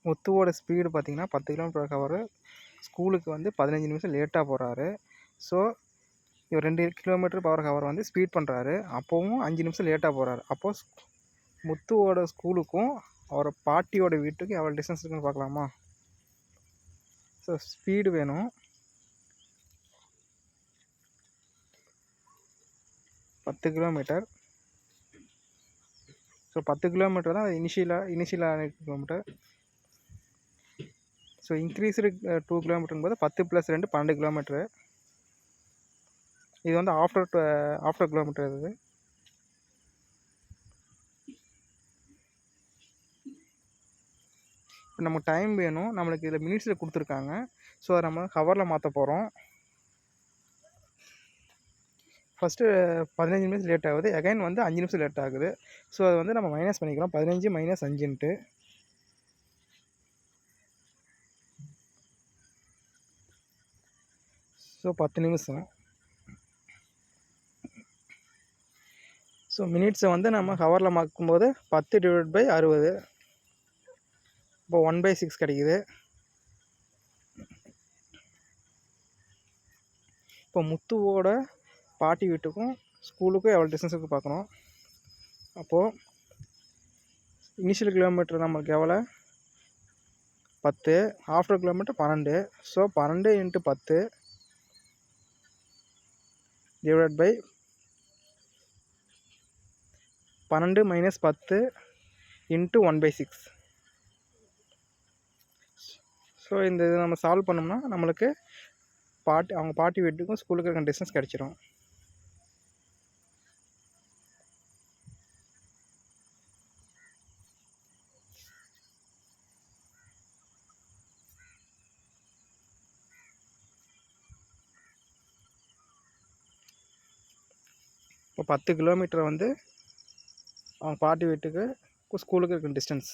முத்துவோட speed பார்த்திங்கன்னா 10 km/h. ஸ்கூலுக்கு வந்து 15 நிமிஷம் லேட்டாக போகிறாரு. ஸோ இவர் 2 km/h வந்து ஸ்பீட் பண்ணுறாரு. அப்போவும் 5 நிமிஷம் லேட்டாக போகிறாரு. அப்போது முத்துவோட ஸ்கூலுக்கும் அவரோட பாட்டியோட வீட்டுக்கும் எவ்வளோ டிஸ்டன்ஸ் இருக்குன்னு பார்க்கலாமா? ஸோ ஸ்பீடு வேணும். 10 km. ஸோ 10 km தான் இனிஷியலான கிலோமீட்டர். ஸோ இன்க்ரீஸ்டு 2 km போது 10 + 2 12 km. இது வந்து ஆஃப்டர் கிலோமீட்டர் இது. இப்போ நமக்கு டைம் வேணும். நம்மளுக்கு இதில் மினிட்ஸில் கொடுத்துருக்காங்க. ஸோ அதை நம்ம ஹவரில் மாற்ற போகிறோம். ஃபஸ்ட்டு 15 நிமிஷம் லேட் ஆகுது. அகைன் வந்து 5 நிமிஷம் லேட் ஆகுது. ஸோ அதை வந்து நம்ம மைனஸ் பண்ணிக்கிறோம். 15 - 5ன்ட்டு. ஸோ 10 நிமிஷம். ஸோ மினிட்ஸை வந்து நம்ம ஹவரில் மாற்றும்போது 10/60. இப்போ 1/6 கிடைக்குது. இப்போ முத்துவோட பாட்டி வீட்டுக்கும் ஸ்கூலுக்கும் எவ்வளோ டிஸ்டன்ஸ் இருக்குது பார்க்கணும். அப்போது இனிஷியல் கிலோமீட்டர் நம்மளுக்கு எவ்வளோ? 10. After kilometre 12. So 12 × 10 divide by 12 - 10 × 1/6. So இந்த இதை நம்ம சால்வ் பண்ணோம்னா நம்மளுக்கு அவங்க பாட்டி வீட்டுக்கும் ஸ்கூலுக்கு இருக்க டிஸ்டன்ஸ் கிடச்சிரும். இப்போ 10 km வந்து அவங்க பாட்டி வீட்டுக்கு ஸ்கூலுக்கு இருக்க டிஸ்டன்ஸ்.